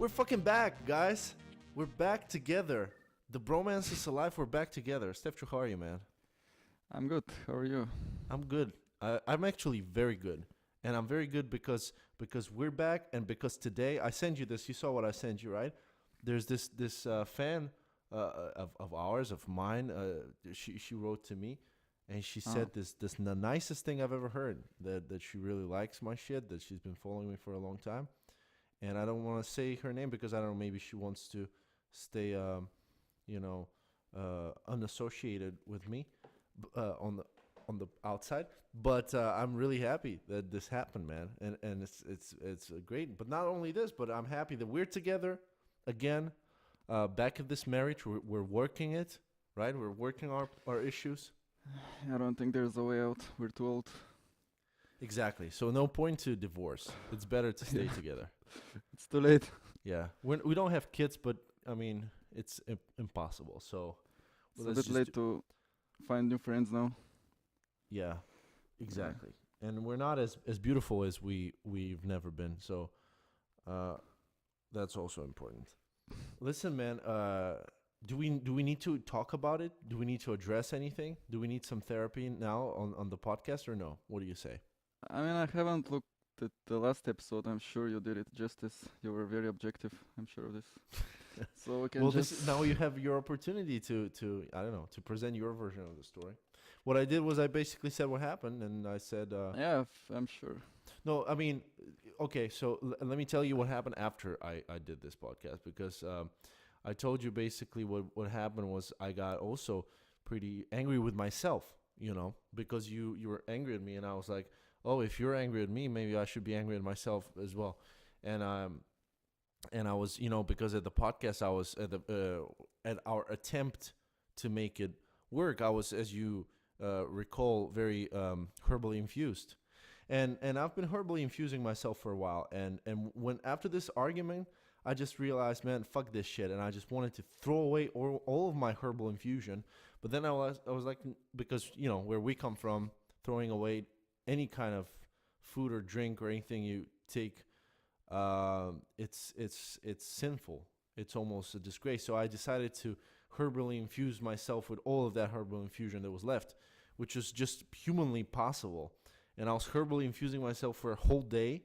We're fucking back, guys. We're back together. The bromance is alive. We're back together. Stefcho, how are you, man? I'm good. How are you? I'm good. I'm actually very good, and I'm very good because we're back, and because today I sent you this. You saw what I sent you, right? There's this fan of ours, of mine. She wrote to me, and she Oh, said this the nicest thing I've ever heard. That she really likes my shit. That she's been following me for a long time, and I don't want to say her name because I don't know. Maybe she wants to stay, you know, unassociated with me on the outside. But I'm really happy that this happened, man, and it's great. But not only this, but I'm happy that we're together again, back at this marriage. We're working it, right? We're working our issues. I don't think there's a way out. We're too old. Exactly. So no point to divorce. It's better to stay Yeah, together. it's too late. Yeah, we don't have kids, but I mean it's impossible. So It's a let's bit just late to find new friends now. yeah, Yeah. exactly. And we're not as beautiful as we've never been. So uh, that's also important. Listen, man. Do we need to talk about it? Do we need to address anything? Do we need some therapy now on the podcast or no? What do you say? I mean, I haven't looked at the last episode. I'm sure you did it justice. You were very objective. I'm sure of this. So we can Well, just. now you have your opportunity to I don't know, to present your version of the story. What I did was I basically said what happened, and I said Yeah, I'm sure. no. I mean, okay. So let me tell you what happened after I did this podcast because I told you basically what happened was I got also pretty angry with myself, because you were angry at me, and I was like, oh, if you're angry at me, maybe I should be angry at myself as well, and I was, because at the podcast I was at our attempt to make it work, I was, as you recall, very herbally infused, and I've been herbally infusing myself for a while, and when after this argument, I just realized, man, fuck this shit, and I just wanted to throw away all of my herbal infusion, but then I was like, because where we come from, throwing away any kind of food or drink or anything you take, it's sinful. It's almost a disgrace. So I decided to herbally infuse myself with all of that herbal infusion that was left, which is just humanly possible. And I was herbally infusing myself for a whole day,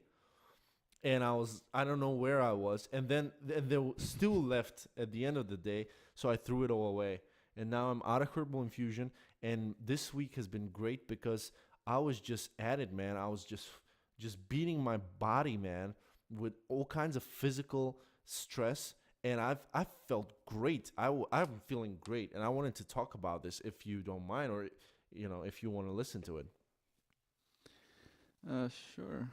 and I don't know where I was, and then there was still left at the end of the day, so I threw it all away. And now I'm out of herbal infusion, and this week has been great because I was just at it, man. I was just beating my body, man, with all kinds of physical stress, and I've felt great. I'm feeling great, and I wanted to talk about this if you don't mind, or if you want to listen to it. Sure.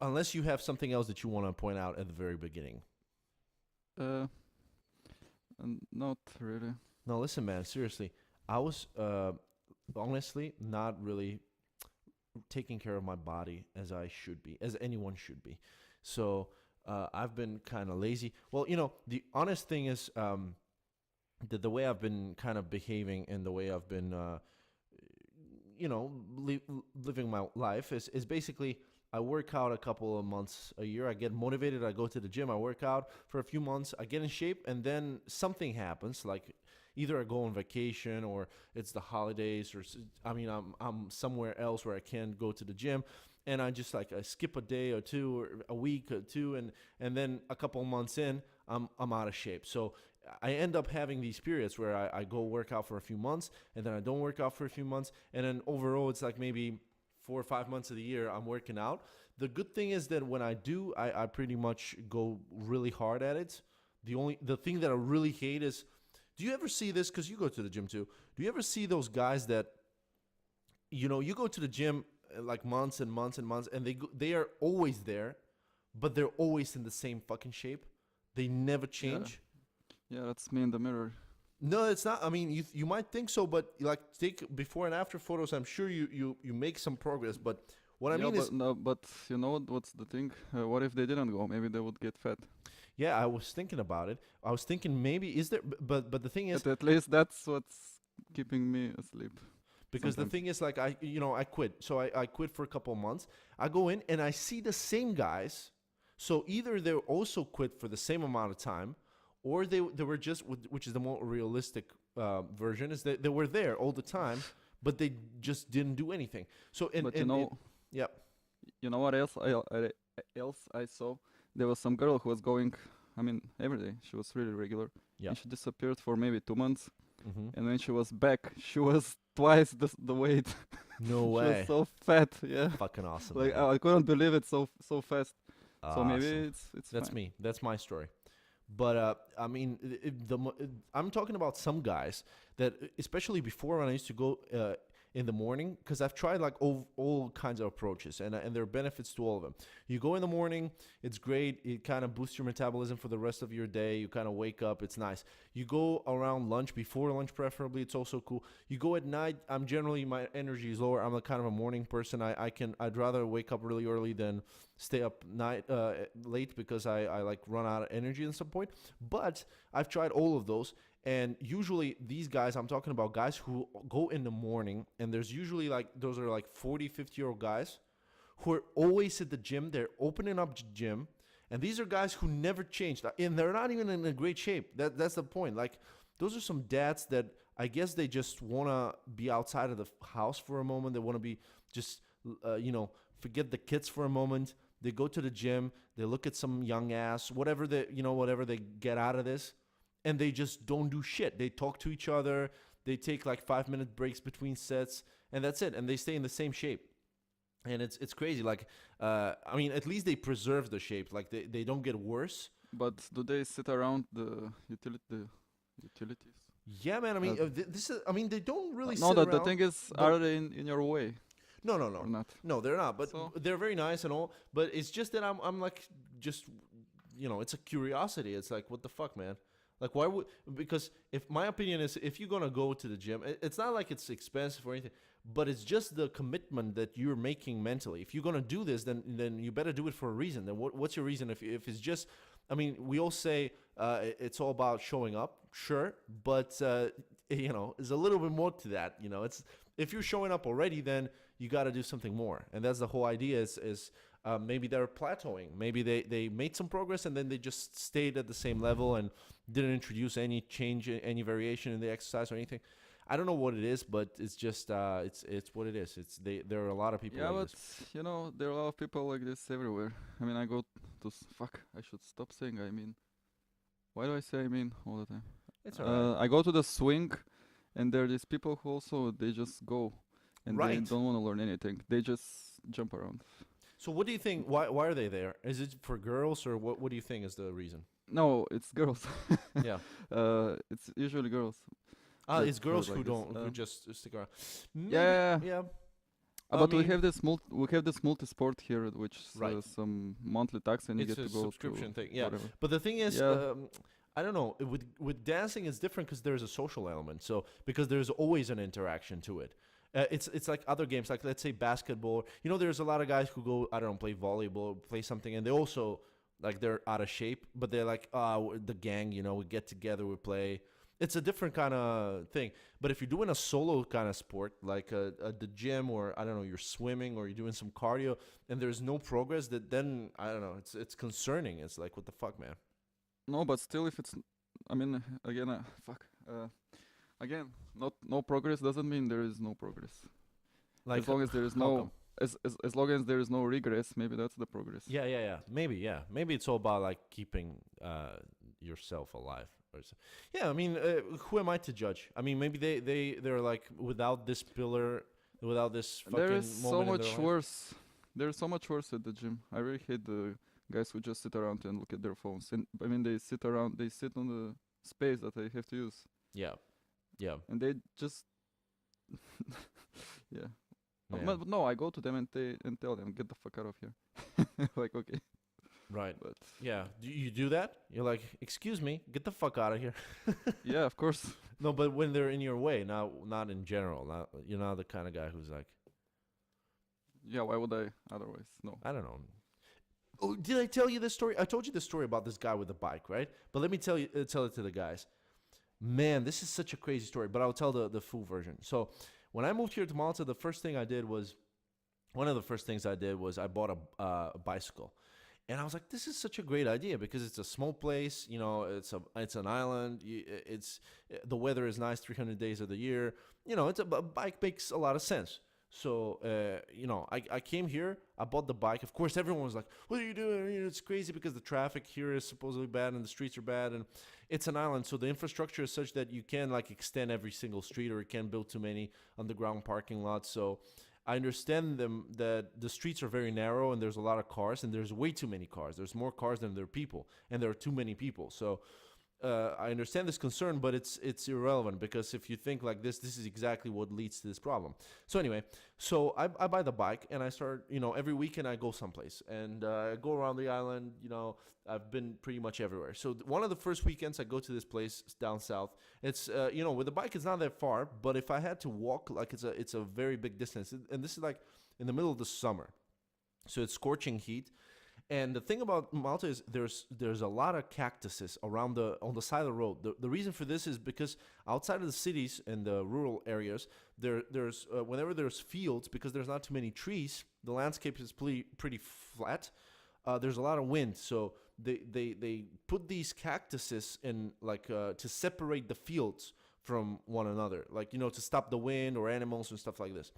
Unless you have something else that you want to point out at the very beginning. Uh, Not really. No, listen, man. Seriously, I was honestly not really taking care of my body as I should be, as anyone should be. So I've been kind of lazy. Well, the honest thing is that the way I've been kind of behaving and the way I've been, living my life is basically I work out a couple of months a year. I get motivated. I go to the gym. I work out for a few months. I get in shape, and then something happens. Like either I go on vacation, or it's the holidays, or I mean I'm somewhere else where I can't go to the gym, and I just like I skip a day or two, or a week or two, and then a couple of months in, I'm out of shape. So I end up having these periods where I go work out for a few months, and then I don't work out for a few months, and then overall it's like maybe 4 or 5 months of the year I'm working out. The good thing is that when I do, I pretty much go really hard at it. The thing that I really hate is, do you ever see this? Because you go to the gym too. Do you ever see those guys that, you go to the gym like months and months and months, and they are always there, but they're always in the same fucking shape. They never Yeah. change. Yeah, that's me in the mirror. No, it's not. I mean, you might think so, but like take before and after photos. I'm sure you make some progress. But what I Yeah, mean but is, no, but you know what's the thing? What if they didn't go? Maybe they would get fat. yeah, I was thinking about it. I was thinking maybe is there, but the thing is, But at least that's what's keeping me asleep because the sometimes. thing is, like I quit. So I quit for a couple of months. I go in and I see the same guys. So either they also quit for the same amount of time, or they were just, which is the more realistic version, is that they were there all the time, but they just didn't do anything. So But you know, yeah, you know what else I saw? There was some girl who was going, I mean, every day. She was really regular, yeah. and she disappeared for maybe 2 months. Hmm. And when she was back, she was twice the weight. No She was way. so fat, yeah. Fucking awesome. Like Man. I couldn't believe it so fast. So maybe Awesome. it's That's fine. me. That's my story. But I mean, I'm talking about some guys that, especially before when I used to go in the morning, because I've tried like all kinds of approaches, and there are benefits to all of them. You go in the morning, it's great. It kind of boosts your metabolism for the rest of your day. You kind of wake up, it's nice. You go around lunch, before lunch preferably, it's also cool. You go at night, I'm generally, my energy is lower. I'm a kind of a morning person. I'd rather wake up really early than stay up night late, because I like run out of energy at some point. But I've tried all of those, and usually these guys, I'm talking about guys who go in the morning, and there's usually like, those are like 40, 50-year-old guys who are always at the gym. They're opening up gym, and these are guys who never changed, and they're not even in a great shape. That's the point. Like, those are some dads that I guess they just want to be outside of the house for a moment. They want to be just forget the kids for a moment. They go to the gym, they look at some young ass, whatever they get out of this, and they just don't do shit. They talk to each other, they take like 5-minute breaks between sets, and that's it. And they stay in the same shape. And it's crazy. Like, I mean, at least they preserve the shape. Like, they don't get worse. But do they sit around the utilities? Yeah, man. I mean, this is. I mean, they don't really No, sit the around. thing is, but- are they in your way No, or not? no, they're not. But So- they're very nice and all. But it's just that I'm like, just, it's a curiosity. It's like, what the fuck, man? Like, why would? Because if my opinion is, if you're gonna go to the gym, it's not like it's expensive or anything, but it's just the commitment that you're making mentally. If you're gonna do this, then you better do it for a reason. Then what's your reason? If it's just, I mean, we all say it's all about showing up, sure, but there's a little bit more to that. It's, if you're showing up already, then you got to do something more, and that's the whole idea. Is maybe they're plateauing. Maybe they made some progress, and then they just stayed at the same level and didn't introduce any change, any variation in the exercise or anything. I don't know what it is, but it's just it's what it is. There are a lot of people. Yeah, like but this. there are a lot of people like this everywhere. I mean, I go to fuck. I should stop saying I mean. Why do I say I mean all the time? It's alright. I go to the swing, and there are these people who also they just go, and they Right. don't want to learn anything. They just jump around. So what do you think? Why are they there? Is it for girls, or what do you think is the reason? No, it's girls. Yeah. It's usually girls. It's that girls like who this. don't who just stick around. Maybe, Yeah. yeah. But we mean, have this multi-sport here, which is Right. some monthly tax, and you it's get a to go subscription to thing. Yeah. whatever. But the thing is, Yeah. I don't know. With dancing, it's different because there's a social element. So because there's always an interaction to it. It's like other games, like let's say basketball. There's a lot of guys who go, I don't know, play volleyball, play something, and they also like they're out of shape, but they're like, the gang. We get together, we play. It's a different kind of thing. But if you're doing a solo kind of sport, like at the gym, or I don't know, you're swimming or you're doing some cardio, and there's no progress, then I don't know. It's concerning. It's like, what the fuck, man? No, but still, if it's, I mean, again, fuck. Again, no progress doesn't mean there is no progress. Like, As long as there is how no, come? as long as there is no regress, maybe that's the progress. Yeah. Maybe it's all about like keeping yourself alive. Yeah, I mean, who am I to judge? I mean, maybe they're like without this pillar, without this fucking There is so moment in much their life. worse. There's so much worse at the gym. I really hate the guys who just sit around and look at their phones. And I mean, they sit on the space that they have to use, Yeah. and they just, yeah. Yeah. But no, I go to them and tell them, get the fuck out of here. Like, okay, Right. but Yeah. Do you do that? You're like, excuse me, get the fuck out of here. yeah, of course. No, but when they're in your way, not in general. You're not the kind of guy who's like, Yeah, why would I otherwise? No. I don't know. Oh, did I tell you this story? I told you this story about this guy with the bike, right? But let me tell it to the guys. Man, this is such a crazy story, but I'll tell the full version. So when I moved here to Malta, one of the first things I did was I bought a bicycle. And I was like, this is such a great idea because it's a small place. It's an island. It's the weather is nice 300 days of the year. It's a bike makes a lot of sense. So I came here. I bought the bike. Of course, everyone was like, "What are you doing? It's crazy because the traffic here is supposedly bad and the streets are bad, and it's an island. So the infrastructure is such that you can like extend every single street, or you can't build too many underground parking lots. So I understand them that the streets are very narrow and there's a lot of cars and there's way too many cars. There's more cars than there are people, and there are too many people. So I understand this concern, but it's irrelevant because if you think like this is exactly what leads to this problem. So anyway, I buy the bike and I start, every weekend I go someplace and I go around the island. I've been pretty much everywhere. So one of the first weekends I go to this place down south. It's with the bike it's not that far, but if I had to walk, like it's a very big distance, and this is like in the middle of the summer, so it's scorching heat. And the thing about Malta is there's a lot of cactuses around on the side of the road. The reason for this is because outside of the cities and the rural areas, there's whenever there's fields, because there's not too many trees, the landscape is pretty flat. There's a lot of wind, so they put these cactuses in like to separate the fields from one another, like to stop the wind or animals and stuff like this.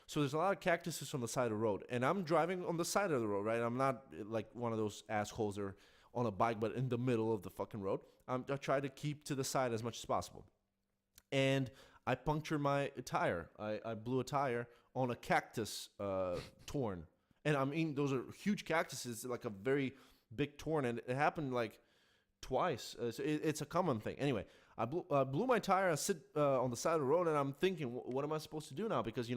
So there's a lot of cactuses on the side of the road, and I'm driving on the side of the road, right? I'm not like one of those assholes that are on a bike, but in the middle of the fucking road. I try to keep to the side as much as possible, and I punctured my tire. I blew a tire on a cactus torn, and I mean those are huge cactuses, like a very big torn, and it happened like twice. So it's a common thing. Anyway, I blew my tire. I sit on the side of the road, and I'm thinking, what am I supposed to do now? Because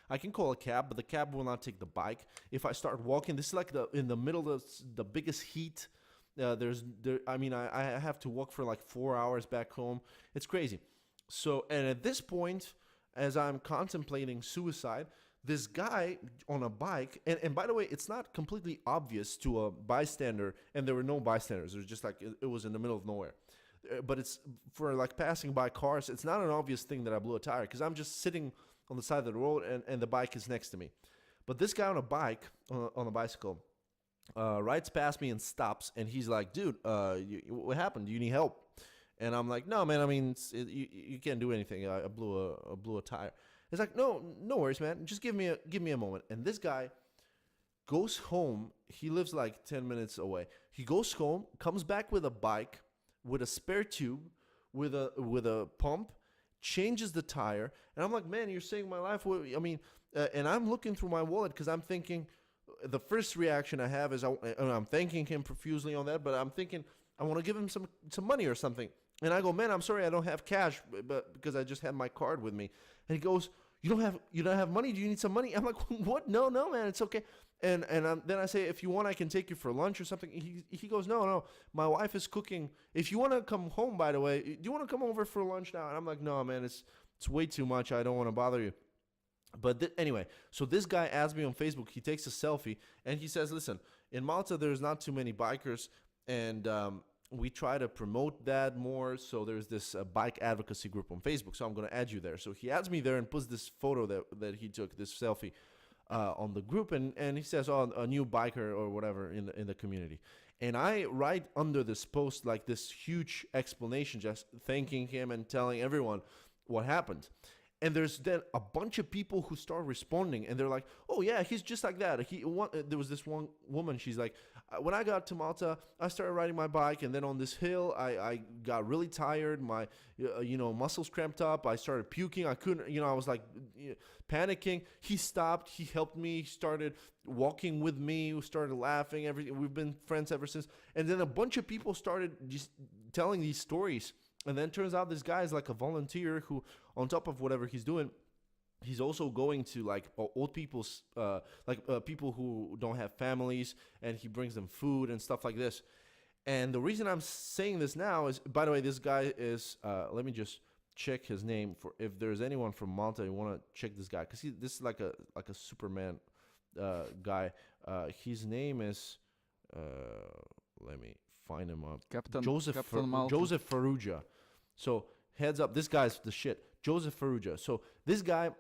I can call a cab, but the cab will not take the bike. If I start walking, this is like in the middle of the biggest heat. I have to walk for like 4 hours back home. It's crazy. So, and at this point, as I'm contemplating suicide, this guy on a bike, and by the way, it's not completely obvious to a bystander, and there were no bystanders. It was just like it was in the middle of nowhere. But it's for like passing by cars. It's not an obvious thing that I blew a tire because I'm just sitting on the side of the road and the bike is next to me. But this guy on a bike, on a bicycle, rides past me and stops, and he's like, "Dude, what happened? Do you need help?" And I'm like, "No, man. I mean, you can't do anything. I blew a tire." He's like, "No, no worries, man. Just give me a moment." And this guy goes home. He lives like 10 minutes away. He goes home, comes back with a bike, with a spare tube, with a pump, changes the tire, and I'm like, man, you're saving my life. And I'm looking through my wallet because I'm thinking, the first reaction I have is I'm thanking him profusely on that, but I'm thinking I want to give him some money or something. And I go, man, I'm sorry, I don't have cash, but because I just had my card with me. And he goes, you don't have money? Do you need some money? I'm like, what? No, man, it's okay. And then I say, if you want, I can take you for lunch or something. He goes, no, my wife is cooking. If you want to come home, by the way, do you want to come over for lunch now? And I'm like, no, man, it's way too much. I don't want to bother you. But anyway, so this guy adds me on Facebook. He takes a selfie, and he says, listen, in Malta, there's not too many bikers, and we try to promote that more. So there's this bike advocacy group on Facebook. So I'm going to add you there. So he adds me there and puts this photo that he took, this selfie, on the group, and he says, "Oh, a new biker or whatever in the community." And I write under this post like this huge explanation, just thanking him and telling everyone what happened. And there's then a bunch of people who start responding, and they're like, "Oh yeah, he's just like that." There was this one woman. She's like, "When I got to Malta, I started riding my bike, and then on this hill, I got really tired. My muscles cramped up. I started puking. I couldn't. I was like panicking. He stopped. He helped me. He started walking with me. We started laughing. Everything. We've been friends ever since. And then a bunch of people started just telling these stories." And then turns out this guy is like a volunteer who, on top of whatever he's doing, he's also going to like old people's, people who don't have families, and he brings them food and stuff like this. And the reason I'm saying this now is, by the way, this guy is, let me just check his name for if there's anyone from Malta who want to check this guy, because this is like a Superman guy. His name is, let me find him up. Captain Malta. Joseph Farrugia. So heads up, this guy's the shit. Joseph Farrugia. So this guy,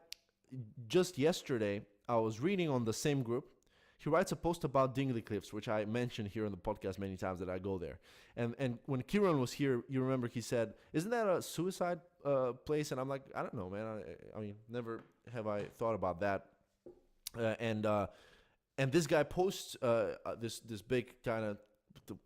just yesterday, I was reading on the same group, He writes a post about Dingley Cliffs, which I mentioned here on the podcast many times that I go there. And when Kieran was here, you remember he said, "Isn't that a suicide place?" And I'm like, I don't know, man. I mean, never have I thought about that. Uh, and uh, and this guy posts this big kind of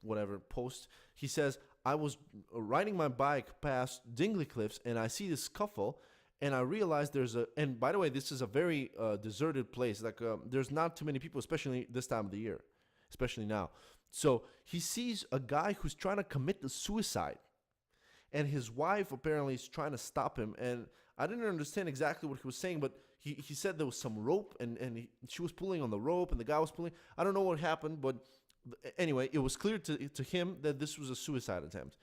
whatever post. He says, "I was riding my bike past Dingley Cliffs, and I see this scuffle." And I realized there's a, and by the way, this is a very deserted place. Like, there's not too many people, especially this time of the year, especially now. So he sees a guy who's trying to commit the suicide, and his wife apparently is trying to stop him. And I didn't understand exactly what he was saying, but he said there was some rope, and she was pulling on the rope, and the guy was pulling. I don't know what happened, but anyway, it was clear to him that this was a suicide attempt.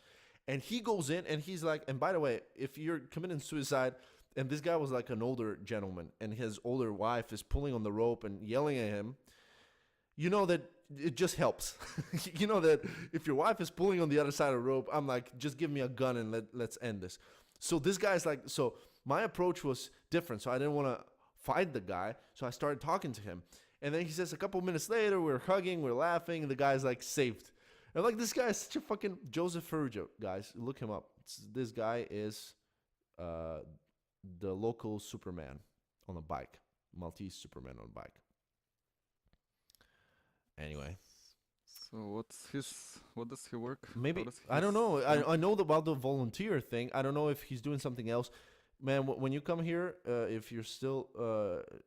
And he goes in, and he's like, and by the way, if you're committing suicide, and this guy was like an older gentleman, and his older wife is pulling on the rope and yelling at him, you know that it just helps. You know that if your wife is pulling on the other side of the rope, I'm like, just give me a gun and let's end this. So this guy's like, so my approach was different. So I didn't want to fight the guy. So I started talking to him. And then he says a couple minutes later, we're hugging, we're laughing, and the guy's like saved. And like, this guy is such a fucking Joseph Ferruggio, guys. Look him up. This guy is the local Superman on a bike, Maltese Superman on a bike. Anyway, So what does he work? maybe What is I don't his know. job? I know about the volunteer thing. I don't know if he's doing something else. Man, when you come here, if you're still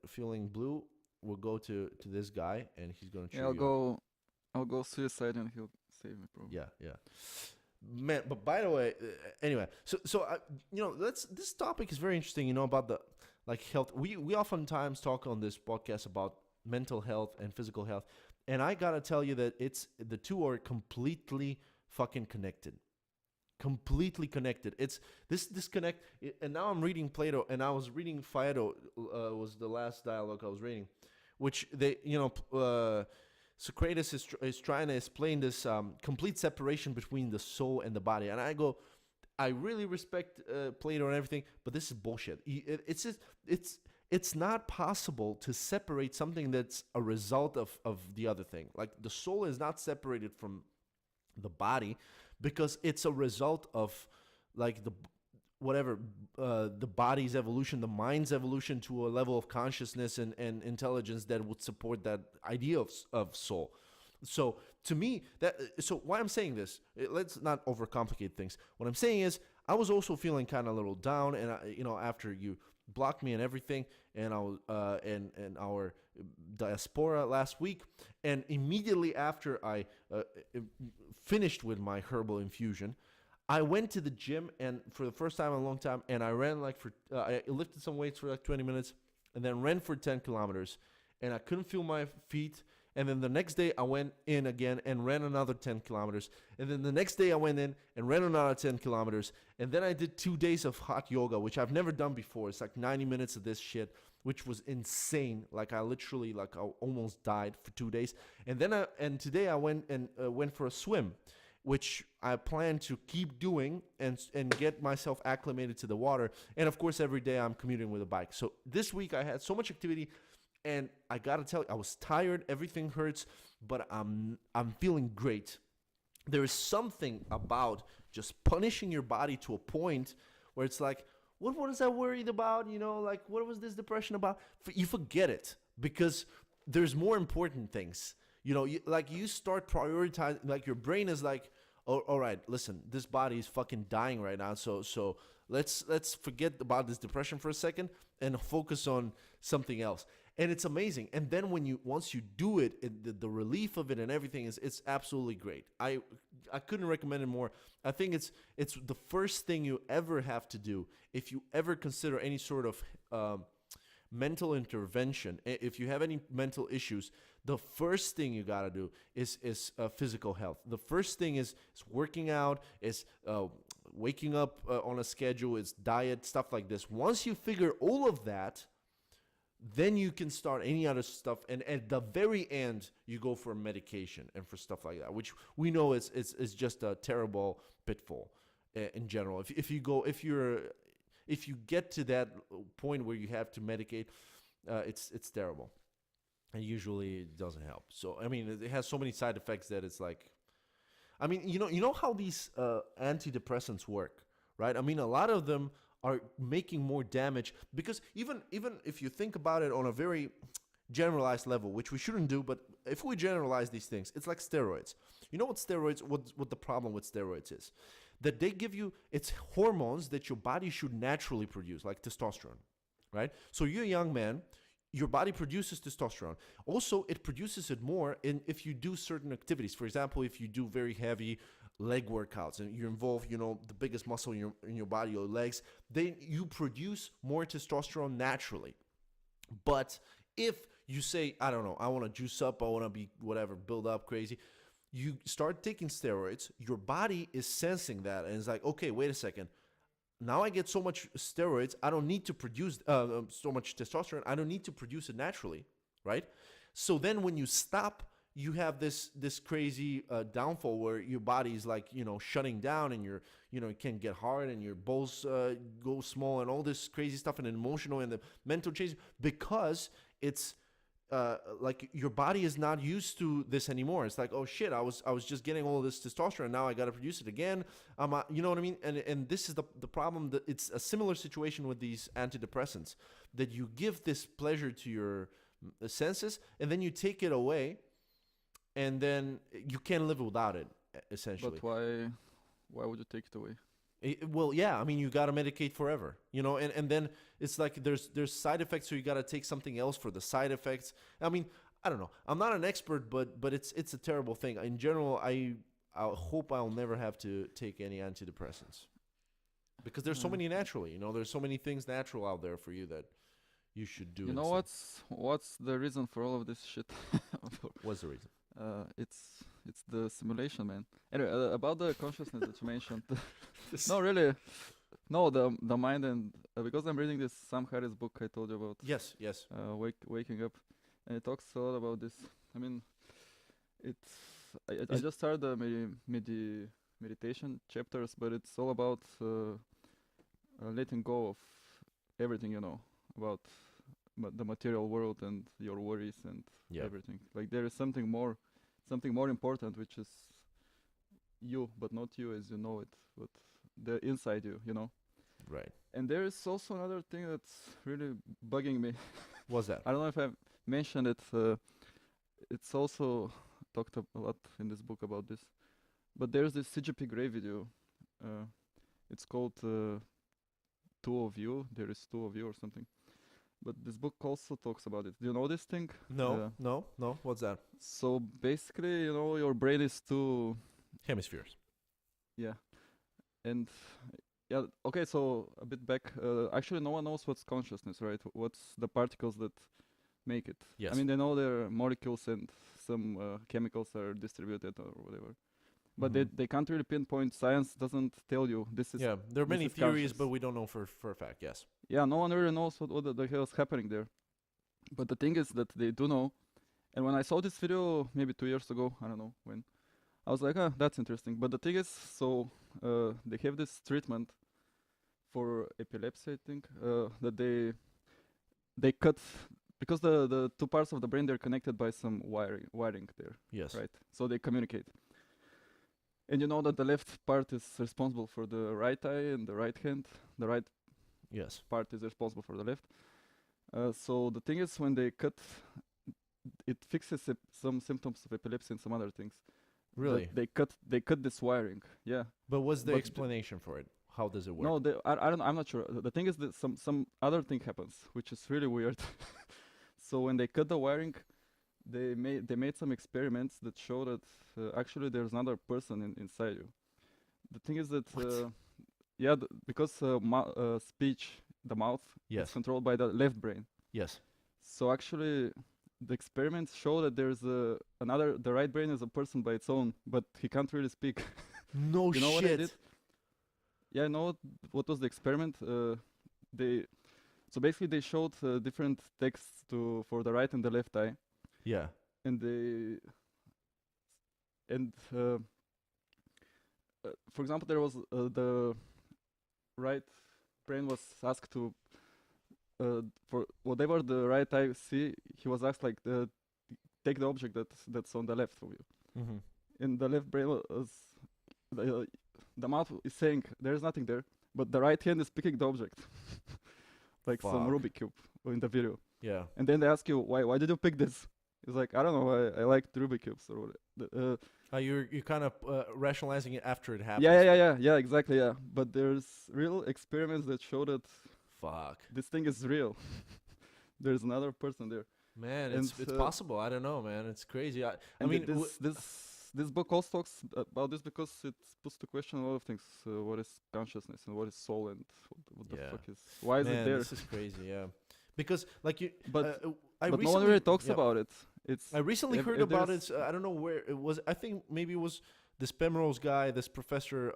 feeling blue, we'll go to this guy, and he's gonna cheer Yeah, you up. I'll go suicide and he'll save me probably. Yeah, yeah. Man, but by the way, anyway, so I, this topic is very interesting. About the like health. We oftentimes talk on this podcast about mental health and physical health, and I gotta tell you that the two are completely fucking connected. Completely connected. It's this disconnect. And now I'm reading Plato, and I was reading Phaedo. Was the last dialogue I was reading, which Socrates is trying to explain this complete separation between the soul and the body. And I go, I really respect Plato and everything, but this is bullshit. It's just, it's not possible to separate something that's a result of the other thing. Like, the soul is not separated from the body because it's a result of, like, the body's evolution, the mind's evolution to a level of consciousness and intelligence that would support that idea of soul. So to me, so why I'm saying this, let's not overcomplicate things. What I'm saying is, I was also feeling kind of a little down, and after you blocked me and everything, and I was and our diaspora last week, and immediately after I finished with my herbal infusion, I went to the gym, and for the first time in a long time, and I ran I lifted some weights for like 20 minutes, and then ran for 10 kilometers, and I couldn't feel my feet. And then the next day I went in again and ran another 10 kilometers. And then the next day I went in and ran another 10 kilometers. And then I did 2 days of hot yoga, which I've never done before. It's like 90 minutes of this shit, which was insane. Like, I literally, like, I almost died for 2 days. And then today I went for a swim, which I plan to keep doing and get myself acclimated to the water. And of course, every day I'm commuting with a bike. So this week I had so much activity, and I gotta tell you, I was tired. Everything hurts, but I'm feeling great. There is something about just punishing your body to a point where it's like, what was I worried about? Like, what was this depression about? You forget it because there's more important things. You start prioritizing, like, your brain is like, oh, all right, listen, this body is fucking dying right now. So let's forget about this depression for a second and focus on something else. And it's amazing. And then once you do it, the relief of it and everything it's absolutely great. I couldn't recommend it more. I think it's the first thing you ever have to do if you ever consider any sort of mental intervention. If you have any mental issues, the first thing you gotta do is physical health. The first thing is working out, is waking up on a schedule, is diet, stuff like this. Once you figure all of that, then you can start any other stuff, and at the very end, you go for medication and for stuff like that, which we know is just a terrible pitfall in general. If you get to that point where you have to medicate, it's terrible. and usually it doesn't help. So I mean, it has so many side effects that it's like, I mean, you know how these antidepressants work, right? I mean, a lot of them are making more damage because even if you think about it on a very generalized level, which we shouldn't do, but if we generalize these things, it's like steroids. You know what steroids? What the problem with steroids is? That they give you it's hormones that your body should naturally produce, like testosterone, right? So you're a young man, your body produces testosterone. Also, it produces it more in if you do certain activities. For example, if you do very heavy leg workouts and you involve, you know, the biggest muscle in your body, your legs, then you produce more testosterone naturally. But if you say, I don't know, I want to juice up, I want to be whatever, build up crazy, you start taking steroids, your body is sensing that and it's like, okay, wait a second. Now I get so much steroids, I don't need to produce so much testosterone, I don't need to produce it naturally, right? So then when you stop, you have this crazy downfall where your body is like, you know, shutting down and you're, you know, it can get hard and your balls go small and all this crazy stuff and emotional and the mental change because it's like your body is not used to this anymore. It's like, oh shit, I was just getting all this testosterone. Now I got to produce it again. You know what I mean? And this is the problem. That it's a similar situation with these antidepressants that you give this pleasure to your senses and then you take it away, and then you can't live without it. Essentially, But why would you take it away? well, yeah, I mean, you gotta medicate forever, you know, and then it's like there's side effects, so you gotta take something else for the side effects. I mean, I don't know. I'm not an expert, but it's a terrible thing. In general, I hope I'll never have to take any antidepressants because there's so Uh, many naturally. You know, there's so many things natural out there for you that you should do you know instead. what's the reason for all of this shit? What's the reason? It's the simulation, man. Anyway, about the consciousness that you mentioned. This- No, really. No, the mind and because I'm reading this Sam Harris book I told you about, yes, yes, waking up, and it talks a lot about this. I mean, it's I Is- just started the meditation chapters, but it's all about letting go of everything, you know, about the material world and your worries and yeah, everything. Like there is something more important, which is you, but not you as you know it, but the inside you, you know. right. And there is also another thing that's really bugging me. What's that? I don't know if I mentioned it. It's also talked a lot in this book about this. But there's this CGP Grey video. Uh, it's called Two of You. There is two of you or something. But this book also talks about it. Do you know this thing? No, no, no. What's that? So basically, you know, your brain is two. Hemispheres. Yeah. And yeah, okay, so a bit back. Actually, no one knows what's consciousness, right? What's the particles that make it? Yes. I mean, they know their molecules and some chemicals are distributed or whatever. But Mhm. they can't really pinpoint. Science doesn't tell you this is Yeah, there are this many is theories, conscious. but we don't know for a fact. Yes. Yeah, no one really knows what the hell is happening there. But the thing is that they do know. And when I saw this video maybe 2 years ago, I don't know when, I was like, ah, that's interesting. But the thing is, so they have this treatment for epilepsy, I think, that they cut because the two parts of the brain they're connected by some wiring there, Yes. right? So they communicate. And you know that the left part is responsible for the right eye and the right hand. The right Yes. part is responsible for the left. So the thing is, when they cut, it fixes some symptoms of epilepsy and some other things. That Really. they cut this wiring. Yeah. But what's the But explanation for it? How does it work? No, I don't. I'm not sure. The thing is that some other thing happens, which is really weird. So when they cut the wiring, they made some experiments that show that actually there's another person inside you. The thing is that What? yeah, because speech, the mouth, Yes. is controlled by the left brain. Yes. So actually, the experiments show that there's the right brain is a person by its own, but he can't really speak. No You know what I shit. did? Yeah, I know what was the experiment. They so basically they showed different texts for the right and the left eye, Yeah. and and for example there was the right brain was asked to for whatever the right eye see, he was asked like take the object that's on the left of you. Mm-hmm. In the left brain, the, the mouth is saying there's nothing there, but the right hand is picking the object, like some Fuck. Rubik cube in the video. Yeah. And then they ask you why did you pick this? It's like, I don't know, I like Rubik cubes or what. You're kind of rationalizing it after it happens. Yeah, exactly, yeah. But there's real experiments that show that Fuck. this thing is real. There's another person there. Man, And, it's possible. I don't know, man. It's crazy. I And mean, this book also talks about this because it puts to question a lot of things. What is consciousness and what is soul and what the Yeah. fuck is why is man, it there? this is crazy. Yeah, because like you, But I but no recently, one really talks yeah, about it. It's I recently if- heard if about there's- it. I don't know where it was. I think maybe it was this Penrose guy, this professor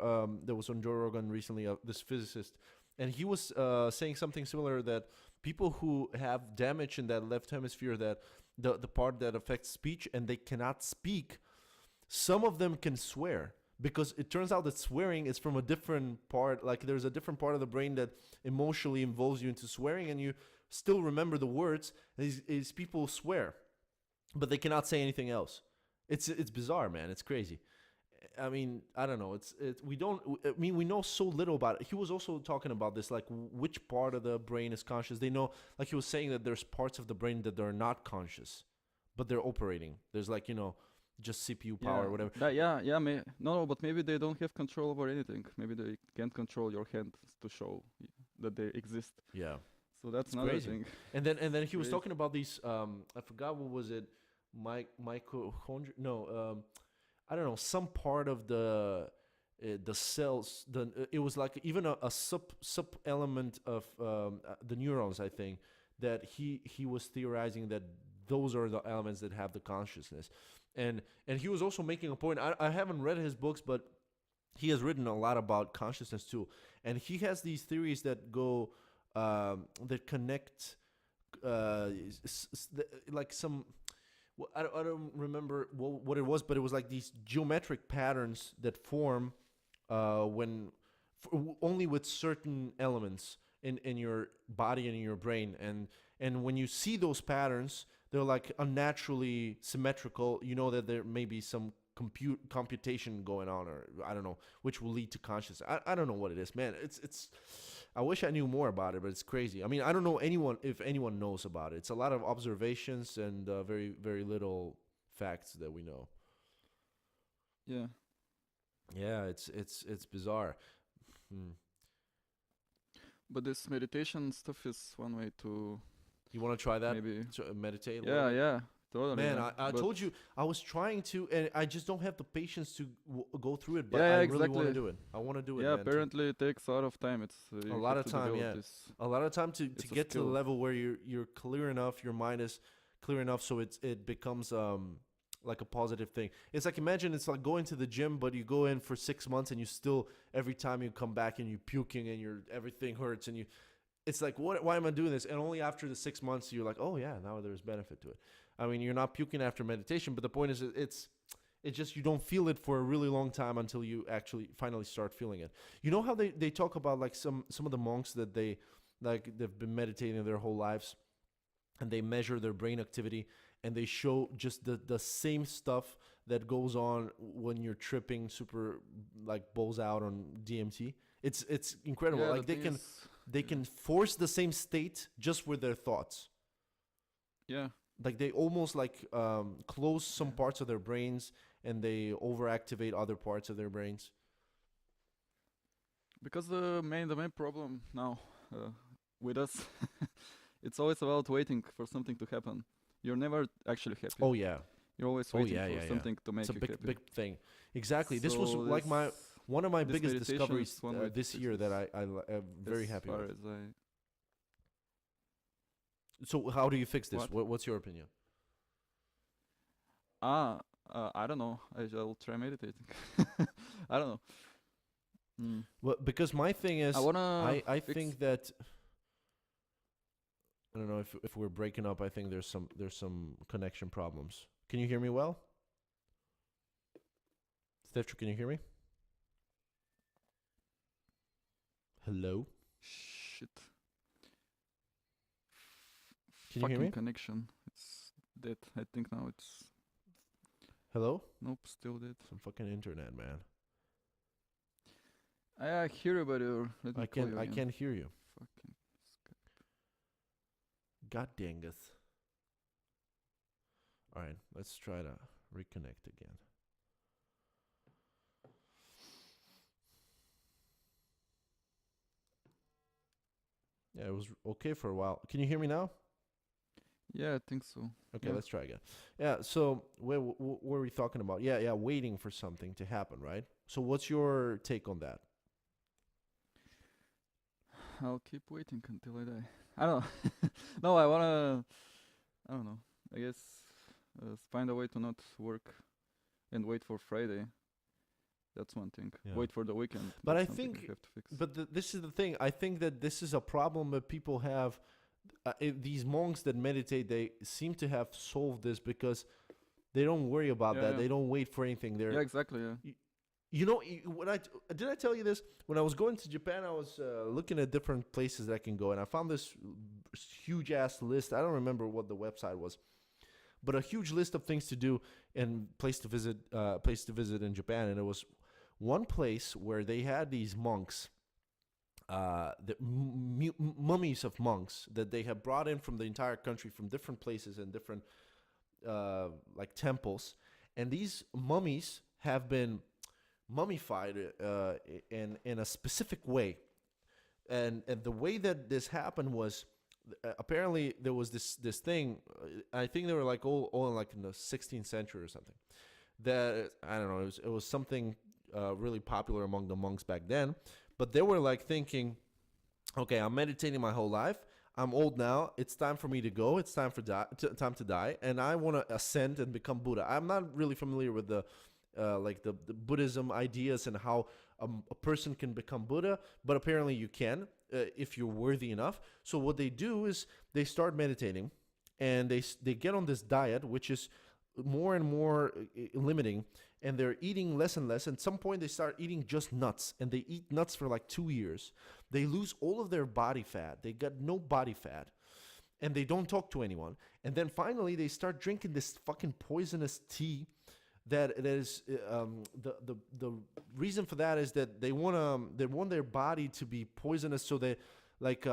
that was on Joe Rogan recently, this physicist, and he was saying something similar that people who have damage in that left hemisphere, that the part that affects speech, and they cannot speak, some of them can swear because it turns out that swearing is from a different part. Like there's a different part of the brain that emotionally involves you into swearing, and you still remember the words. These people swear, but they cannot say anything else. It's bizarre, man. It's crazy. I mean, I don't know. We don't. I mean, we know so little about it. He was also talking about this, like which part of the brain is conscious. They know, like he was saying that there's parts of the brain that are not conscious, but they're operating. There's like just CPU power or whatever. No, but maybe they don't have control over anything. Maybe they can't control your hand to show that they exist. Yeah. So that's It's another crazy. thing. And then he was Crazy. talking about these. I forgot what was it. Mitochondria. No. I don't know. Some part of the cells. It was like even a sub element of the neurons. I think that he was theorizing that those are the elements that have the consciousness, and he was also making a point. I haven't read his books, but he has written a lot about consciousness too, and he has these theories that go that connect like some. I don't remember what it was, but it was like these geometric patterns that form when only with certain elements in your body and in your brain, and when you see those patterns, they're like unnaturally symmetrical. You know that there may be some computation going on, or I don't know, which will lead to consciousness. I don't know what it is, man. It's I wish I knew more about it, but it's crazy. I mean, I don't know if anyone knows about it. It's a lot of observations and very very little facts that we know. Yeah. Yeah, it's bizarre. Hmm. But this meditation stuff is one way to You want to try that? maybe. Meditate a little Yeah, bit? yeah, totally. Man, yeah. I But told you I was trying to, and I just don't have the patience to go through it. But Yeah, I really want to exactly. do it. I want to do it. Yeah, man, to- apparently it takes a lot of time. It's you lot have of to time, develop yeah. this. a lot of time to It's a get to the skill. level where you're clear enough, your mind is clear enough, so it becomes like a positive thing. It's like, imagine it's like going to the gym, but you go in for 6 months and you still, every time you come back and you're puking and everything hurts, and it's like, why am I doing this? And only after the 6 months you're like, oh yeah, now there's benefit to it. I mean, you're not puking after meditation, but the point is it's just you don't feel it for a really long time until you actually finally start feeling it. You know how they talk about like some of the monks that they've been meditating their whole lives, and they measure their brain activity, and they show just the same stuff that goes on when you're tripping super like balls out on DMT. It's incredible. Yeah, Like the they thing can is- they can force the same state just with their thoughts. Yeah, Like they almost like close some Yeah. parts of their brains, and they overactivate other parts of their brains. because the main problem now with us, it's always about waiting for something to happen. You're never actually happy. Oh yeah, You're always Oh, waiting yeah, for yeah, yeah. something to make it's a you big happy. big thing. Exactly. This was So like one of my this biggest meditation discoveries is one way to this fix year that this. I'm very as happy far with. as I So how do you fix this? What? What's your opinion? I don't know. I'll try meditating. I don't know. Mm. Well, because my thing is, I wanna. I fix- think that I don't know if we're breaking up. I think there's some connection problems. Can you hear me well? Stefcho, can you hear me? Hello? Shit. Can you hear Fucking me? connection. It's dead. I think now it's Hello? nope, still dead. Some fucking internet, man. I hear you, but let me call you I again. can't hear you. Fucking God dangeth. All right, let's try to reconnect again. Yeah, it was okay for a while. Can you hear me now? Yeah, I think so. Okay, Yeah. let's try again. Yeah, so what were we talking about? Yeah, waiting for something to happen, right? So what's your take on that? I'll keep waiting until I die. I don't know. No, I wanna. I don't know. I guess find a way to not work and wait for Friday. That's one thing. Yeah. Wait for the weekend. But That's I something think, I have to fix. but this is the thing. I think that this is a problem that people have. These monks that meditate, they seem to have solved this because they don't worry about Yeah, that. yeah. They don't wait for anything. Yeah, exactly. Yeah. You know, when did I tell you this? When I was going to Japan, I was looking at different places that I can go, and I found this huge ass list. I don't remember what the website was, but a huge list of things to do and place to visit in Japan. And it was one place where they had these monks, mummies of monks that they have brought in from the entire country, from different places and different like temples, and these mummies have been mummified in a specific way, and the way that this happened was apparently there was this thing. I think they were like all like in the 16th century or something. That I don't know. It was something really popular among the monks back then. But they were like thinking, okay, I'm meditating my whole life. I'm old now. It's time for me to go. It's time for time to die, and I want to ascend and become Buddha. I'm not really familiar with the like the Buddhism ideas and how a person can become Buddha, but apparently you can if you're worthy enough. So what they do is they start meditating, and they get on this diet, which is more and more limiting, and they're eating less and less. At some point, they start eating just nuts, and they eat nuts for like 2 years. They lose all of their body fat. They got no body fat, and they don't talk to anyone. And then finally, they start drinking this fucking poisonous tea. That is the reason for that is that they want their body to be poisonous, so that like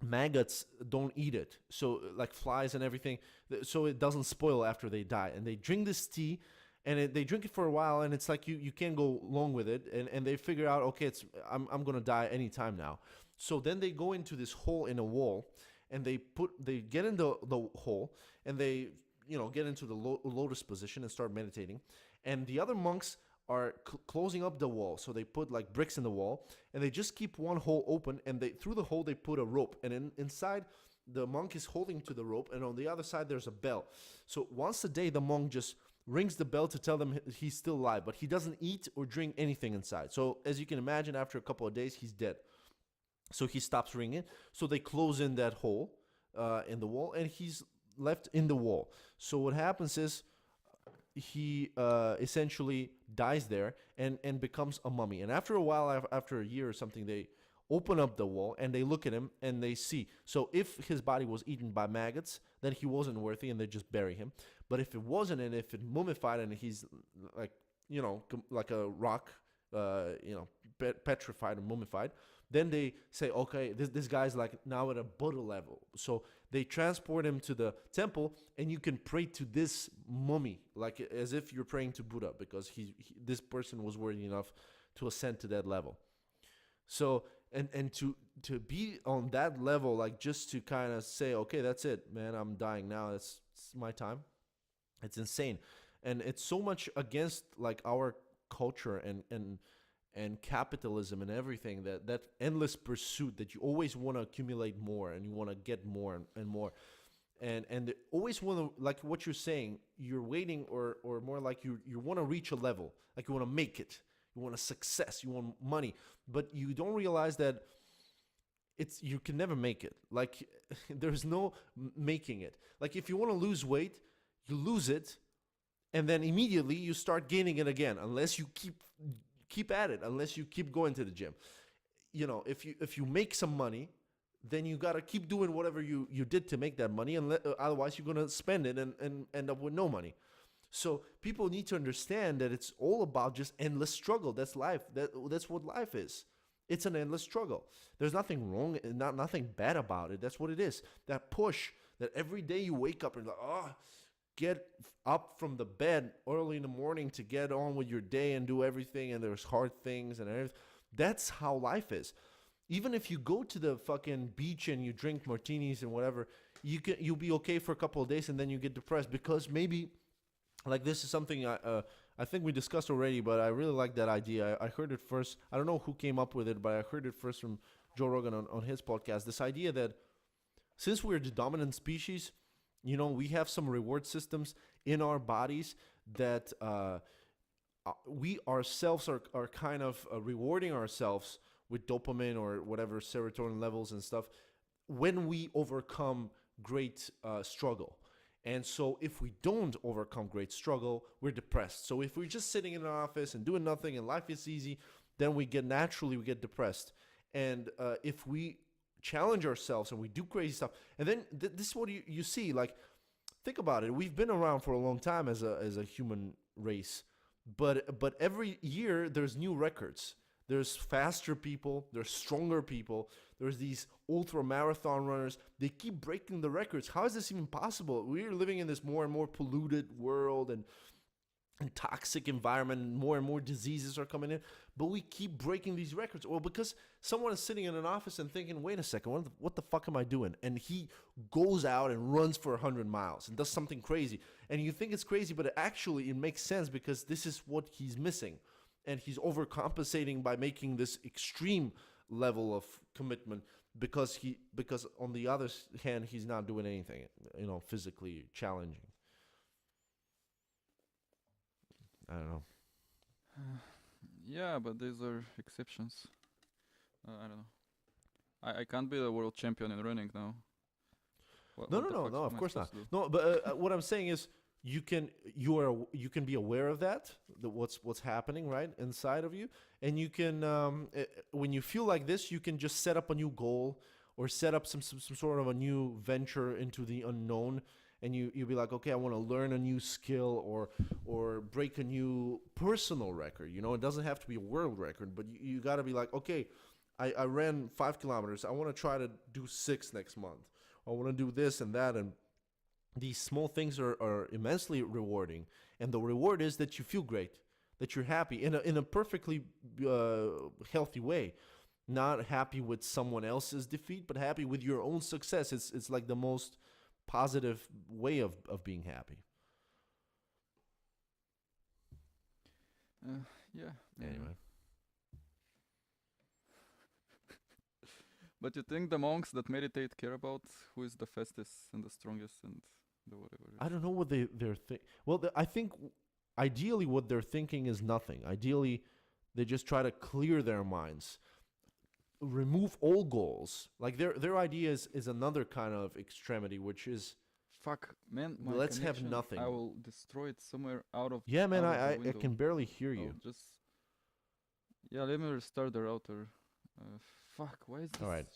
maggots don't eat it, so like flies and everything, so it doesn't spoil after they die. And they drink this tea, and they drink it for a while, and it's like you can't go long with it, and they figure out, okay, I'm gonna die anytime now. So then they go into this hole in a wall, and they get in the hole, and they get into the lotus position and start meditating. And the other monks are closing up the wall, so they put like bricks in the wall, and they just keep one hole open, and through the hole they put a rope, and inside the monk is holding to the rope, and on the other side there's a bell. So once a day the monk just rings the bell to tell them he's still alive, but he doesn't eat or drink anything inside. So as you can imagine, after a couple of days he's dead. So he stops ringing, so they close in that hole in the wall, and he's left in the wall. So what happens is he essentially dies there and becomes a mummy. And after a while, after a year or something, they open up the wall and they look at him and they see. So if his body was eaten by maggots, then he wasn't worthy and they just bury him. But if it wasn't, and if it mummified and he's like, like a rock, petrified and mummified, then they say, okay, this guy's like now at a Buddha level. So they transport him to the temple, and you can pray to this mummy, like as if you're praying to Buddha, because this person was worthy enough to ascend to that level. So and to be on that level, like just to kind of say, okay, that's it, man, I'm dying now. It's my time. It's insane, and it's so much against like our culture and capitalism and everything, that endless pursuit that you always want to accumulate more and you want to get more and more, and they always want to, like what you're saying, you're waiting, or more like you want to reach a level, like you want to make it, you want a success, you want money, but you don't realize that you can never make it. Like there's no making it. Like if you want to lose weight, you lose it, and then immediately you start gaining it again, unless you keep at it, unless you keep going to the gym. If you make some money, then you got to keep doing whatever you did to make that money, and otherwise you're going to spend it and end up with no money. So people need to understand that it's all about just endless struggle. That's life. That's what life is. It's an endless struggle. There's nothing wrong, nothing bad about it. That's what it is. That push that every day you wake up and like, oh, get up from the bed early in the morning to get on with your day and do everything, and there's hard things and everything. That's how life is. Even if you go to the fucking beach and you drink martinis and whatever, you'll be okay for a couple of days, and then you get depressed because maybe, like, this is something I think we discussed already, but I really like that idea. I heard it first. I don't know who came up with it, but I heard it first from Joe Rogan on his podcast. This idea that since we're the dominant species, we have some reward systems in our bodies that we ourselves are kind of rewarding ourselves with dopamine or whatever serotonin levels and stuff when we overcome great struggle. And so if we don't overcome great struggle, we're depressed. So if we're just sitting in an office and doing nothing and life is easy, then we get depressed. And if we challenge ourselves and we do crazy stuff, and then this is what you see. Like, think about it. We've been around for a long time as a human race, but every year there's new records. There's faster people, there's stronger people, there's these ultra marathon runners. They keep breaking the records. How is this even possible? We're living in this more and more polluted world and toxic environment, and more diseases are coming in, but we keep breaking these records. Well, because someone is sitting in an office and thinking, wait a second, what the fuck am I doing? And he goes out and runs for 100 miles and does something crazy. And you think it's crazy, but it makes sense because this is what he's missing. And he's overcompensating by making this extreme level of commitment because on the other hand, he's not doing anything, physically challenging. I don't know. Yeah, but these are exceptions. I don't know. I can't be the world champion in running now. No, what the fuck of am I course not. supposed to do? No, but what I'm saying is you can be aware of that what's happening right inside of you, and you can when you feel like this, you can just set up a new goal or set up some sort of a new venture into the unknown, and you'll be like, okay, I want to learn a new skill or break a new personal record. It doesn't have to be a world record, but you got to be like, okay, I ran 5 kilometers. I want to try to do 6 next month. I want to do this and that, and these small things are immensely rewarding. And the reward is that you feel great, that you're happy in a perfectly healthy way. Not happy with someone else's defeat, but happy with your own success. It's like the most positive way of being happy. Yeah. Anyway. But you think the monks that meditate care about who is the fastest and the strongest and the whatever? I don't know what they're thinking. Well, I think ideally what they're thinking is nothing. Ideally, they just try to clear their minds, remove all goals. Like their idea is another kind of extremity, which is Fuck, man. My let's have connection, nothing. I will destroy it somewhere out of. Yeah, man, out of the I window. can barely hear you. I'll just. Yeah, let me restart the router. Fuck, why is this? All right.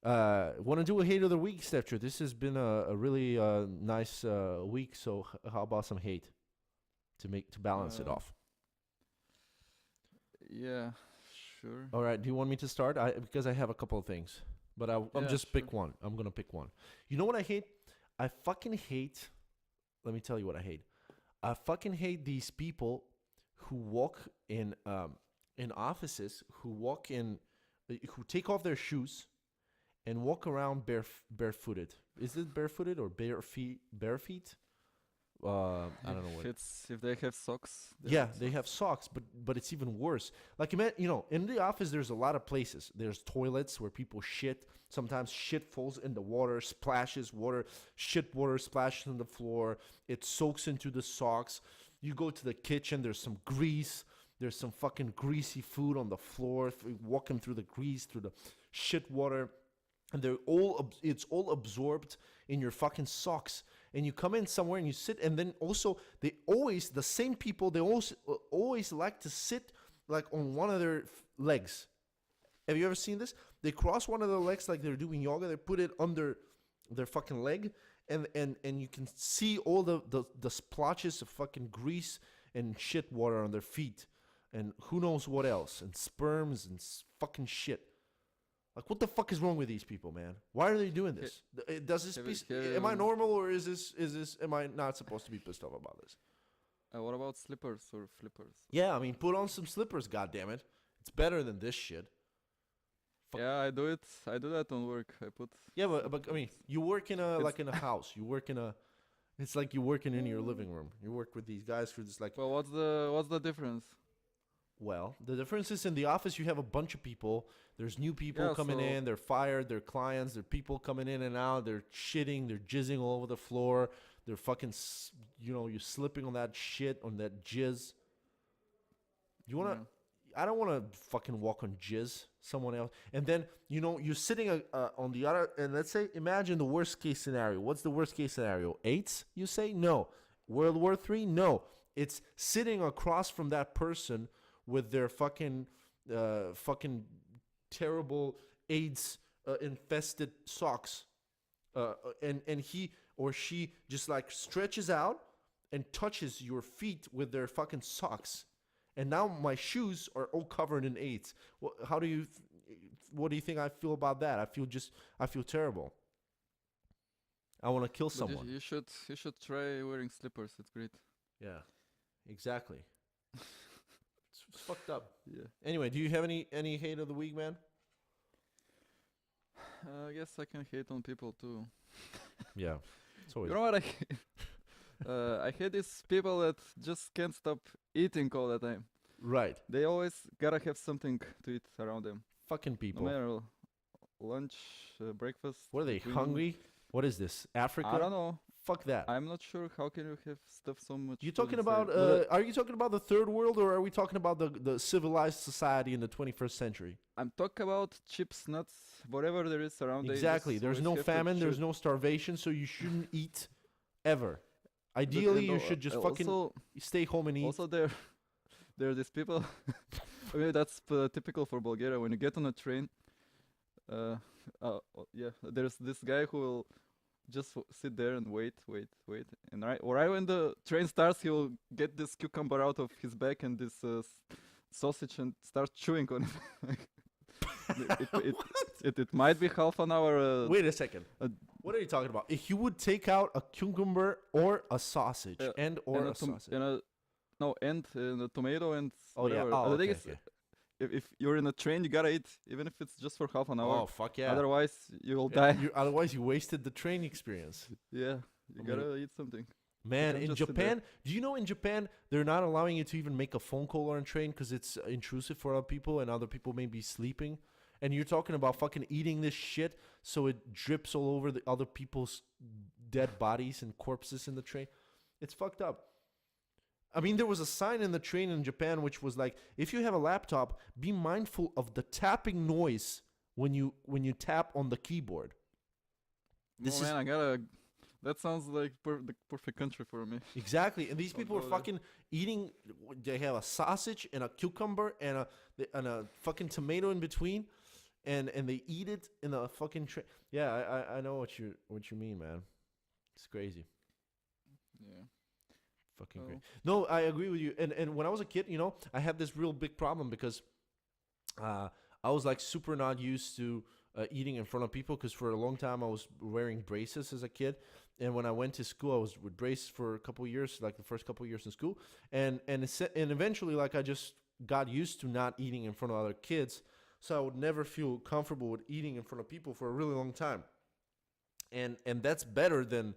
shit? Want to do a hate of the week, Stefcho? This has been a really nice week. So how about some hate to balance it off? Yeah, sure. All right. Do you want me to start? Because I have a couple of things, but I'm Yeah, just sure. pick one. I'm gonna pick one. You know what I hate? I fucking hate. Let me tell you what I hate. I fucking hate these people who walk in offices, who take off their shoes and walk around barefooted. Is it barefooted or bare feet? Bare feet? I don't know what. If they have socks. Yeah, they have socks, but it's even worse. Like, in the office, there's a lot of places. There's toilets where people shit. Sometimes shit falls in the water, splashes water, water splashes on the floor. It soaks into the socks. You go to the kitchen, there's some grease. There's some fucking greasy food on the floor. Walking through the grease, through the shit water, and it's all absorbed in your fucking socks. And you come in somewhere and you sit, and then also the same people, they always like to sit like on one of their legs. Have you ever seen this? They cross one of their legs like they're doing yoga. They put it under their fucking leg, and you can see all the splotches of fucking grease and shit water on their feet, and who knows what else, and sperms and fucking shit. Like, what the fuck is wrong with these people, man? Why are they doing this? Does this am I normal, or is this am I not supposed to be pissed off about this? What about slippers or flippers? Yeah, I mean, put on some slippers, goddammit. It's better than this shit. Fuck. Yeah, I do it. I do that on work. I put. Yeah, but I mean, you work in a like in a house. You work in a. It's like you're working in your living room. You work with these guys who just like. Well, what's the difference? Well, the difference is in the office you have a bunch of people. There's new people coming so- in. They're fired. They're clients. They're people coming in and out. They're shitting. They're jizzing all over the floor. They're fucking, you're slipping on that shit, on that jizz. You wanna? Yeah. I don't want to fucking walk on jizz. Someone else, and then you're sitting on the other. And let's say, imagine the worst case scenario. What's the worst case scenario? AIDS? You say no. World War III? No. It's sitting across from that person with their fucking terrible AIDS infested socks, and he or she just like stretches out and touches your feet with their fucking socks, and now my shoes are all covered in AIDS. What do you think I feel about that? I feel terrible. I want to kill But someone. you should try wearing slippers. It's great. Yeah, exactly. It's fucked up. Yeah. Anyway, do you have any hate of the week, man? I guess I can hate on people too. Yeah, it's always. You know what I hate? I hate these people that just can't stop eating all the time. Right. They always gotta have something to eat around them. Fucking No people. matter lunch, breakfast. What are they, dinner. hungry? What is this? Africa? I don't know. Fuck that. I'm not sure how can you have stuff so much. You food talking inside. about? But, Are you talking about the third world, or are we talking about the civilized society in the 21st century? I'm talking about chips, nuts, whatever there is around. Exactly. There's no famine. There's no starvation, so you shouldn't eat ever. Ideally, you should just fucking also, stay home and eat. Also, there are these people. I mean, that's typical for Bulgaria. When you get on a train, yeah, there's this guy who will just sit there and wait, and right when the train starts, he will get this cucumber out of his bag and this sausage and start chewing on it. it might be half an hour. Wait a second. uh, What are you talking about? If you would take out a cucumber or a sausage and a sausage. and a tomato and Oh yeah. whatever. Oh, The thing okay, is, okay. if you're in a train, you gotta eat, even if it's just for half an hour. Oh fuck yeah. Otherwise, you will Yeah, die. otherwise, you wasted the train experience. Yeah, you I gotta eat something. Man, can't in just sit there. Japan, do you know in Japan they're not allowing you to even make a phone call on a train because it's intrusive for other people and other people may be sleeping? And you're talking about fucking eating this shit so it drips all over the other people's dead bodies and corpses in the train. It's fucked up. I mean, there was a sign in the train in Japan which was like, if you have a laptop, be mindful of the tapping noise when you tap on the keyboard. This Oh is man, I gotta. That sounds like the perfect country for me. exactly, and these people are go there. fucking eating. They have a sausage and a cucumber and a fucking tomato in between, and they eat it in a fucking tray. Yeah, I know what you mean, man. It's crazy, Yeah. fucking Oh. great. No, I agree with you. And when I was a kid, I had this real big problem because I was like super not used to eating in front of people because for a long time I was wearing braces as a kid. And when I went to school, I was with braces for a couple of years, like the first couple of years in school. And eventually, like I just got used to not eating in front of other kids. So I would never feel comfortable with eating in front of people for a really long time. And that's better than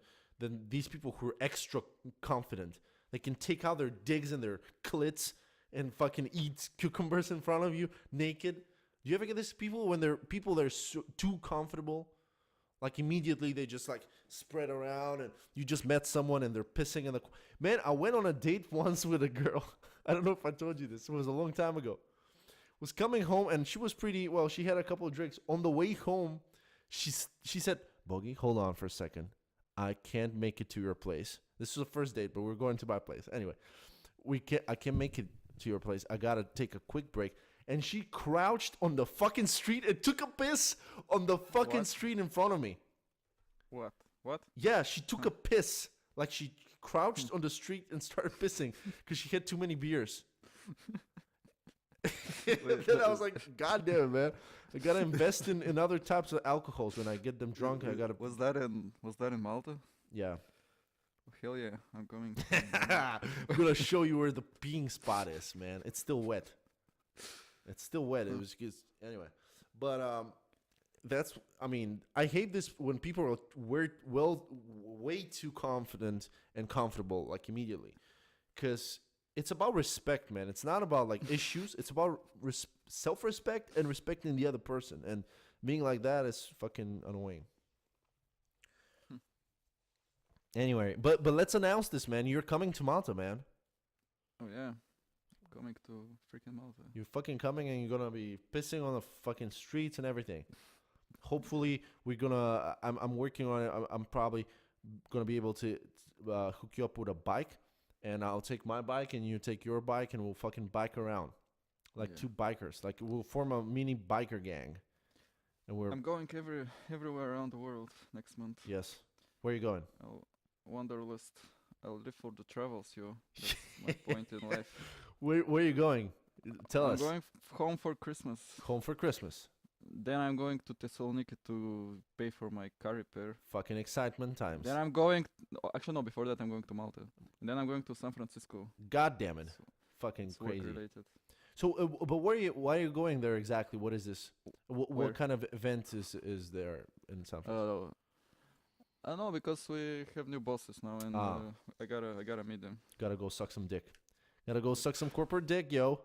these people who are extra confident. They can take out their digs and their clits and fucking eat cucumbers in front of you naked. Do you ever get this people when they're too comfortable? Like immediately they just like spread around and you just met someone and they're pissing in the... Man, I went on a date once with a girl. I don't know if I told you this. It was a long time ago. Was coming home and she was pretty... Well, she had a couple of drinks. On the way home, she said, Bogi, hold on for a second. I can't make it to your place. This was the first date, but we're going to my place. Anyway, I can't make it to your place. I got to take a quick break. and she crouched on the fucking street and took a piss on the fucking What? street in front of me. What? What? Yeah, she took a piss. Like she crouched on the street and started pissing because she had too many beers. Then I was like, God damn it, man. I gotta invest in other types of alcohols. When I get them drunk, I gotta. Was that in Malta? Yeah. Hell yeah, I'm coming. I'm gonna show you where the peeing spot is, man. It's still wet. It's still wet. It was just anyway. But that's. I mean, I hate this when people are way too confident and comfortable like immediately, because it's about respect, man. It's not about like issues. It's about self-respect and respecting the other person. And being like that is fucking annoying. Anyway, but let's announce this, man. You're coming to Malta, man. Oh yeah, coming to freaking Malta. You're fucking coming, and you're gonna be pissing on the fucking streets and everything. Hopefully, we're gonna. I'm working on it. I'm probably gonna be able to hook you up with a bike, and I'll take my bike, and you take your bike, and we'll fucking bike around, like Yeah. two bikers. Like we'll form a mini biker gang, and we're I'm going everywhere around the world next month. yes. Where are you going? Wanderlust. I'll live for the travels, yo. That's my point in life. Where are you going? Tell I'm us. going home for Christmas. Home for Christmas. Then I'm going to Thessaloniki to pay for my car repair. Fucking excitement times. Then I'm going. Actually, no. Before that, I'm going to Malta. And then I'm going to San Francisco. God damn it. So Fucking it's work crazy. related. So, but why are you going there exactly? What is this? Where? What kind of event is there in San Francisco? I know because we have new bosses now, and I gotta meet them. Gotta go suck some dick. Gotta go suck some corporate dick, yo.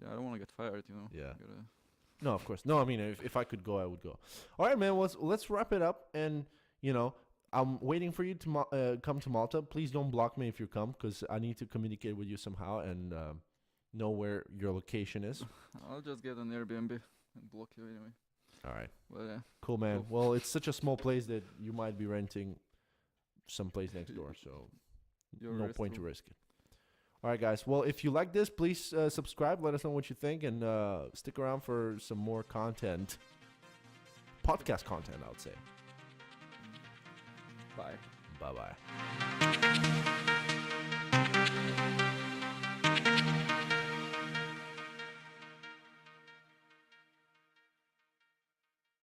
Yeah, I don't want to get fired, you know. Yeah. Gotta, No, of course. No, I mean, if I could go, I would go. All right, man. Let's wrap it up. And I'm waiting for you to come to Malta. Please don't block me if you come, because I need to communicate with you somehow and know where your location is. I'll just get an Airbnb and block you anyway. All right. But yeah, Cool, man. Cool. Well, it's such a small place that you might be renting someplace next door, so no point to risk it. All right, guys. Well, if you like this, please subscribe. Let us know what you think, and stick around for some more content. Podcast content, I would say. Bye. Bye-bye.